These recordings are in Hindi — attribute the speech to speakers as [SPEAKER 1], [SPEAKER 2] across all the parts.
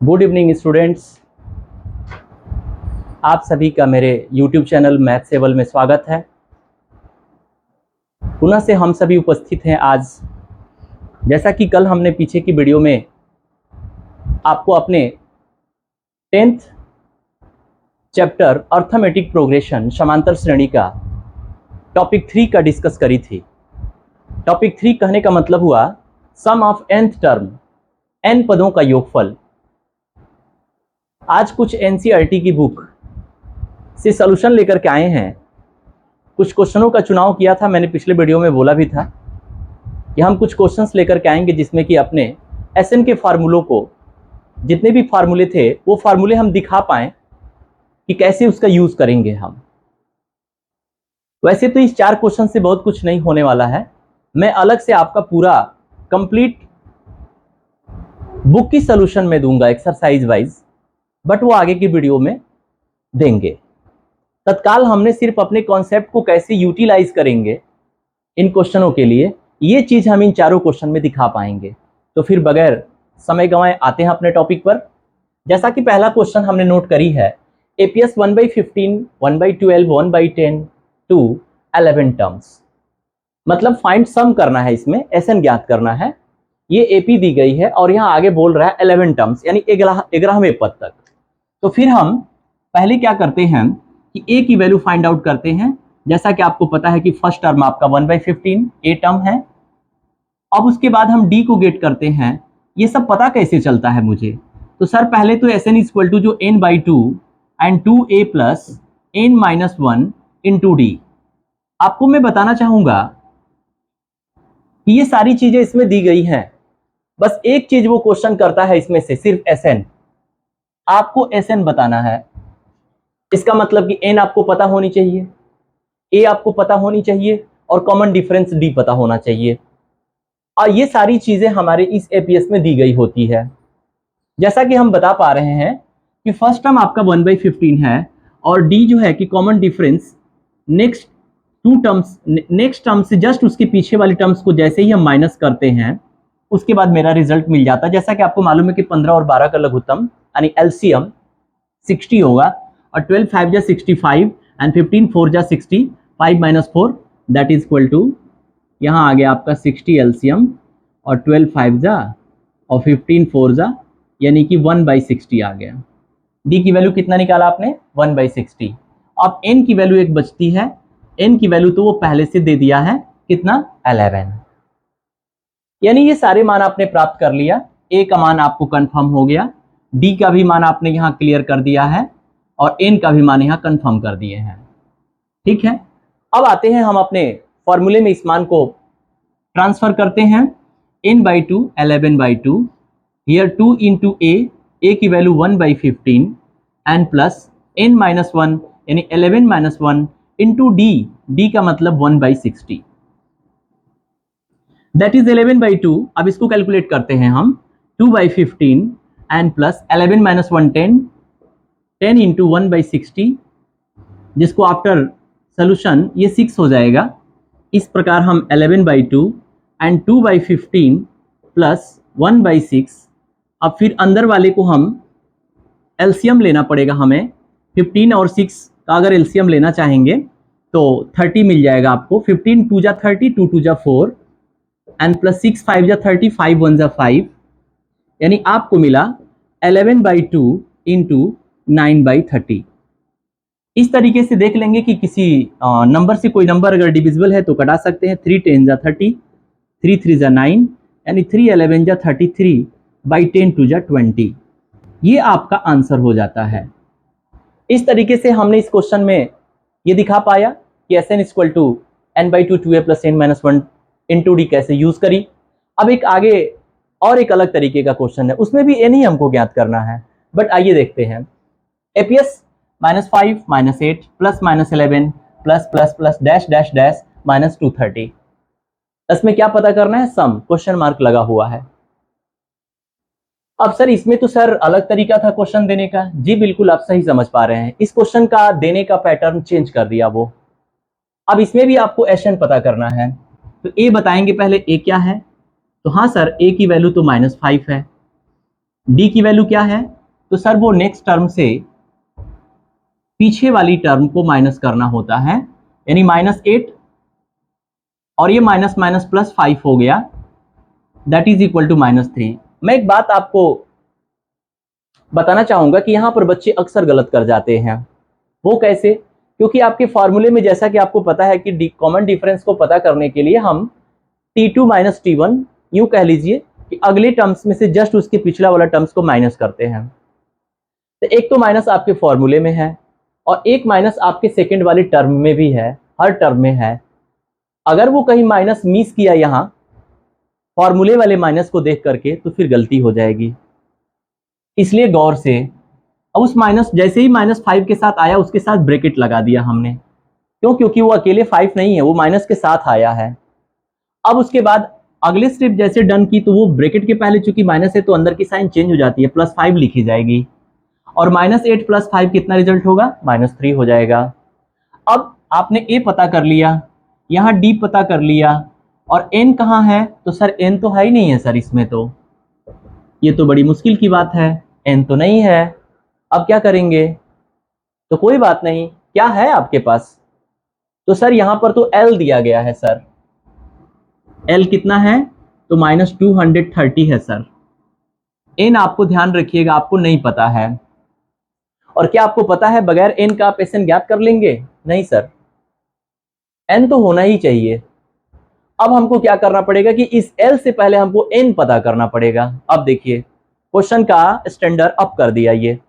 [SPEAKER 1] Good evening students. आप सभी का मेरे YouTube चैनल मैथ्स एवल में स्वागत है। पुनः से हम सभी उपस्थित हैं आज। जैसा कि कल हमने पीछे की वीडियो में आपको अपने 10th चैप्टर अर्थमेटिक प्रोग्रेशन समांतर श्रेणी का टॉपिक 3 का डिस्कस करी थी। टॉपिक 3 कहने का मतलब हुआ सम ऑफ nth टर्म, n पदों का योगफल। आज कुछ NCERT की बुक से सॉल्यूशन लेकर के आए हैं। कुछ क्वेश्चनों का चुनाव किया था, मैंने पिछले वीडियो में बोला भी था कि हम कुछ क्वेश्चंस लेकर के आएंगे जिसमें कि अपने SN के फार्मूलों को, जितने भी फार्मूले थे वो फार्मूले हम दिखा पाएं कि कैसे उसका यूज करेंगे हम। वैसे तो इस 4 क्वेश्चन से बहुत कुछ नहीं होने वाला है। मैं अलग से आपका पूरा कंप्लीट बुक की सॉल्यूशन में दूंगा एक्सरसाइज वाइज, बट वो आगे की वीडियो में देंगे। तत्काल हमने सिर्फ अपने कॉन्सेप्ट को कैसे यूटिलाइज करेंगे इन क्वेश्चनों के लिए, ये चीज हम इन चारों क्वेश्चन में दिखा पाएंगे। तो फिर बगैर समय गंवाए आते हैं अपने टॉपिक पर। जैसा कि पहला क्वेश्चन हमने नोट करी है, एपीएस 1/15, 1/12, 1/10 टू 11 टर्म्स, मतलब फाइंड सम करना है, इसमें एसएन ज्ञात करना है। ये एपी दी गई है और यहाँ आगे बोल रहा है 11 टर्म्स यानी 11वें पद तक। तो फिर हम पहले क्या करते हैं कि ए की वैल्यू फाइंड आउट करते हैं। जैसा कि आपको पता है कि फर्स्ट टर्म आपका 1/15 ए टर्म है। अब उसके बाद हम डी को गेट करते हैं। ये सब पता कैसे चलता है मुझे? तो सर पहले तो एस एन इक्वल टू जो n/2 एंड 2a प्लस n-1 इंटू डी। आपको मैं बताना चाहूंगा कि ये सारी चीजें इसमें दी गई हैं। बस एक चीज वो क्वेश्चन करता है इसमें से, सिर्फ एस एन। आपको एस एन बताना है। इसका मतलब कि n आपको पता होनी चाहिए, a आपको पता होनी चाहिए और कॉमन डिफरेंस d पता होना चाहिए। और ये सारी चीजें हमारे इस एपीएस में दी गई होती है। जैसा कि हम बता पा रहे हैं कि फर्स्ट टर्म आपका 1/15 है और d जो है कि कॉमन डिफरेंस नेक्स्ट टर्म से जस्ट उसके पीछे वाली टर्म्स को जैसे ही हम माइनस करते हैं उसके बाद मेरा रिजल्ट मिल जाता है। जैसा कि आपको मालूम है कि 15 और 12 का लघुत्तम यानी एलसीएम 60 होगा और 12 5 जा 65 एंड 15 4 जा 60, 5 - 4 दैट इज इक्वल टू, यहाँ आ गया आपका 60 एलसीएम और 12 5 जा और 15 4 जा यानी कि 1/60 आ गया। डी की वैल्यू कितना निकाला आपने? 1/60। अब एन की वैल्यू एक बचती है। एन की वैल्यू तो वो पहले से दे दिया है, कितना? 11। यानी ये सारे मान आपने प्राप्त कर लिया। ए का मान आपको कंफर्म हो गया, डी का भी मान आपने यहाँ क्लियर कर दिया है और एन का भी मान यहाँ कंफर्म कर दिए हैं। ठीक है, अब आते हैं हम अपने फॉर्मूले में इस मान को ट्रांसफर करते हैं। n/2 11/2, हियर 2 इंटू ए की वैल्यू 1/15 एंड प्लस n-1 यानी 11-1 इंटू डी का मतलब 1/60 दैट इज 11/2। अब इसको कैलकुलेट करते हैं हम, 2/15 एंड प्लस 11-1 10 इंटू 1/60, जिसको आफ्टर सोल्यूशन ये 6 हो जाएगा। इस प्रकार हम 11/2 एंड 2/15 प्लस 1/6। अब फिर अंदर वाले को हम एलसीएम लेना पड़ेगा हमें। 15 और 6 का अगर एलसीएम लेना चाहेंगे तो 30 मिल जाएगा आपको। 15 2 जा 30, 2 2 जा 4 एंड प्लस 6 5 जा 30, 5 1 जा 5 यानी आपको मिला 11/2 इंटू 9/30। इस तरीके से देख लेंगे कि किसी नंबर से कोई नंबर अगर डिविजिबल है तो कटा सकते हैं। 3 10 जा 30, 3 3 जा 9 यानी 3 11 जा 33/10 2 जा 20। ये आपका आंसर हो जाता है। इस तरीके से हमने इस क्वेश्चन में ये दिखा पाया कि S N equal to n/2 2a प्लस n-1 इंटू डी कैसे यूज करी। अब एक आगे और एक अलग तरीके का क्वेश्चन है, उसमें भी n ही हमको ज्ञात करना है, बट आइए देखते हैं। APS -5 -8 plus -11 plus plus plus dash dash dash -230। इसमें क्या पता करना है? सम, क्वेश्चन मार्क लगा हुआ है। अब सर इसमें तो सर अलग तरीका था क्वेश्चन देने का। जी बिल्कुल, आप सही समझ पा रहे हैं। इस क्वेश्चन का देने का पैटर्न चेंज कर दिया वो। अब इसमें भी आपको एसएन पता करना है, तो ए बताएंगे पहले ए क्या है। तो हाँ सर, ए की वैल्यू तो -5 है। डी की वैल्यू क्या है? तो सर वो नेक्स्ट टर्म से पीछे वाली टर्म को माइनस करना होता है, यानी -8 और ये माइनस माइनस प्लस 5 हो गया, दैट इज इक्वल टू -3। मैं एक बात आपको बताना चाहूंगा कि यहाँ पर बच्चे अक्सर गलत कर जाते हैं। वो कैसे? क्योंकि आपके फॉर्मूले में जैसा कि आपको पता है कि कॉमन डिफरेंस को पता करने के लिए हम T2 माइनस T1 यूं कह लीजिए कि अगले टर्म्स में से जस्ट उसके पिछला वाला टर्म्स को माइनस करते हैं। तो एक तो माइनस आपके फॉर्मूले में है और एक माइनस आपके सेकंड वाले टर्म में भी है, हर टर्म में है। अगर वो कहीं माइनस मिस किया यहाँ फॉर्मूले वाले माइनस को देख करके तो फिर गलती हो जाएगी, इसलिए गौर से। अब उस माइनस जैसे ही -5 के साथ आया उसके साथ ब्रैकेट लगा दिया हमने, क्यों? क्योंकि वो अकेले 5 नहीं है, वो माइनस के साथ आया है। अब उसके बाद अगले स्टेप जैसे डन की तो वो ब्रैकेट के पहले चूंकि माइनस है तो अंदर की साइन चेंज हो जाती है, +5 लिखी जाएगी और -8 + 5 कितना रिजल्ट होगा? -3 हो जाएगा। अब आपने ए पता कर लिया, यहाँ डी पता कर लिया और एन कहाँ है? तो सर एन तो है ही नहीं है सर इसमें, तो ये तो बड़ी मुश्किल की बात है, एन तो नहीं है। अब क्या करेंगे? तो कोई बात नहीं, क्या है आपके पास? तो सर यहाँ पर तो एल दिया गया है सर, एल कितना है? तो -230 है सर। एन आपको ध्यान रखिएगा आपको नहीं पता है। और क्या आपको पता है बगैर एन का आप एसएन ज्ञात कर लेंगे? नहीं सर, एन तो होना ही चाहिए। अब हमको क्या करना पड़ेगा कि इस एल से पहले हमको एन पता करना पड़ेगा। अब देखिए क्वेश्चन का स्टैंडर्ड अप कर दिया, ये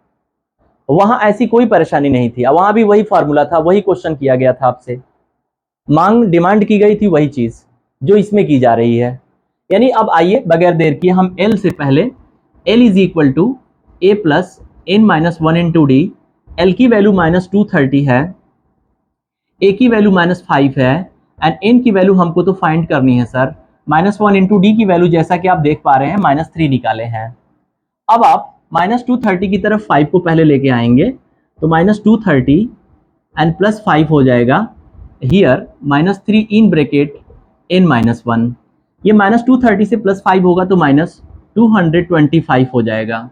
[SPEAKER 1] वहां ऐसी कोई परेशानी नहीं थी, वहां भी वही फॉर्मूला था, वही क्वेश्चन किया गया था आपसे, मांग डिमांड की गई थी वही चीज जो इसमें की जा रही है। यानी अब आइए बगैर देर किए हम एल से पहले L is equal to A plus N minus 1 into D. L की वैल्यू -230 है, ए की वैल्यू -5 है एंड एन की वैल्यू हमको तो फाइंड करनी है सर। -1 इंटू डी की वैल्यू जैसा कि आप देख पा रहे हैं -3 निकाले हैं। अब आप -230 की तरफ 5 को पहले लेके आएंगे तो -230 एंड +5 हो जाएगा हियर -3 इन ब्रैकेट n-1। ये -230 से +5 होगा तो -225 हो जाएगा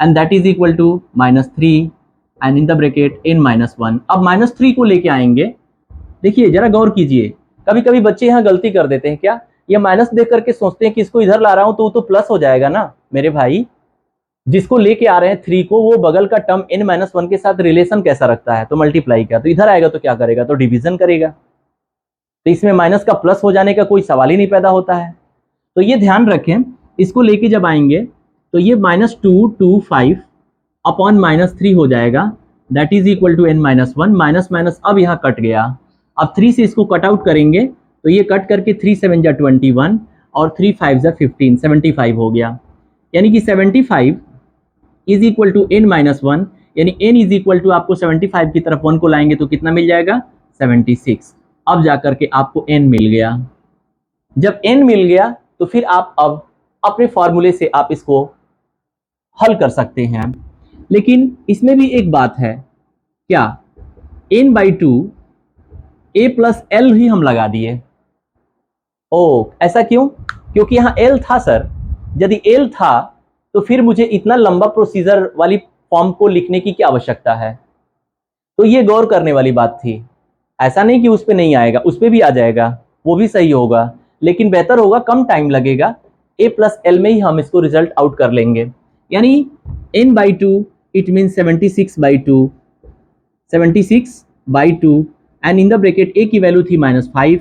[SPEAKER 1] and that is equal to -3 and in the bracket n-1। अब -3 को लेके आएंगे, देखिए जरा गौर कीजिए, कभी कभी बच्चे यहाँ गलती कर देते हैं, क्या ये माइनस देख करके सोचते हैं कि इसको इधर ला रहा हूं तो वो तो प्लस हो जाएगा ना। मेरे भाई जिसको लेके आ रहे हैं 3 को, वो बगल का टर्म n-1 के साथ रिलेशन कैसा रखता है? तो मल्टीप्लाई का, तो इधर आएगा तो क्या करेगा? तो डिवीजन करेगा, तो इसमें माइनस का प्लस हो जाने का कोई सवाल ही नहीं पैदा होता है। तो ये ध्यान रखें, इसको लेके जब आएंगे तो ये -225 अपॉन -3 हो जाएगा, that is equal to n-1। Minus minus अब यहाँ कट गया, अब 3 से इसको कट आउट करेंगे तो ये कट करके 3 7 जा 21 और 3 5 जा 15, 75 हो गया। यानी कि 75 इज इक्वल टू n-1, यानी n इज इक्वल टू आपको 75 की तरफ 1 को लाएंगे तो कितना मिल जाएगा? 76। अब जाकर के आपको n मिल गया। जब n मिल गया तो फिर आप अब अपने फॉर्मूले से आप इसको हल कर सकते हैं। लेकिन इसमें भी एक बात है, क्या n/2 a प्लस एल ही हम लगा दिए। ओ ऐसा क्यों? क्योंकि यहाँ l था सर, यदि l था तो फिर मुझे इतना लंबा प्रोसीजर वाली फॉर्म को लिखने की क्या आवश्यकता है? तो ये गौर करने वाली बात थी। ऐसा नहीं कि उस पर नहीं आएगा, उस पर भी आ जाएगा, वो भी सही होगा, लेकिन बेहतर होगा, कम टाइम लगेगा, a प्लस एल में ही हम इसको रिजल्ट आउट कर लेंगे। यानी n/2 it mean 76/2, 76/2 and in the bracket a की वैल्यू थी -5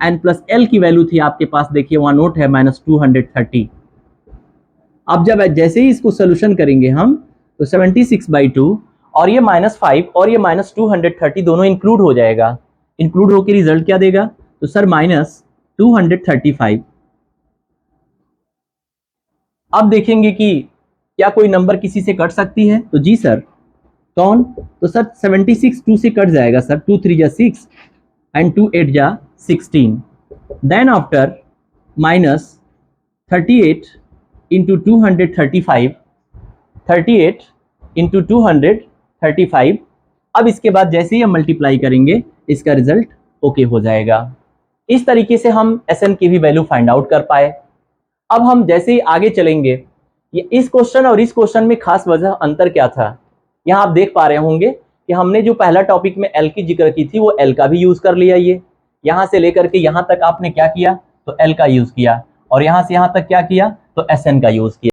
[SPEAKER 1] एंड प्लस l की वैल्यू थी आपके पास, देखिए वहां नोट है -230। अब जब जैसे ही इसको सोल्यूशन करेंगे हम तो 76/2 और ये -5 और ये -230 दोनों इंक्लूड हो जाएगा। इंक्लूड होकर रिजल्ट क्या देगा? तो सर -235। अब देखेंगे कि क्या कोई नंबर किसी से कट सकती है? तो जी सर, कौन? तो सर 76 2 से कट जाएगा सर, 2 3 जा 6 एंड 2 8 जा 16। Then after -38 into 235, 38 into 235। अब इसके बाद जैसे ही हम मल्टीप्लाई करेंगे इसका रिजल्ट ओके हो जाएगा। इस तरीके से हम एसएन की भी वैल्यू फाइंड आउट कर पाए। अब हम जैसे ही आगे चलेंगे ये इस क्वेश्चन और इस क्वेश्चन में खास वजह अंतर क्या था, यहाँ आप देख पा रहे होंगे कि हमने जो पहला टॉपिक में एल की जिक्र की थी वो एल का भी यूज कर लिया। ये यहां से लेकर के यहां तक आपने क्या किया, तो एल का यूज किया, और यहां से यहां तक क्या किया, तो एस एन का यूज किया।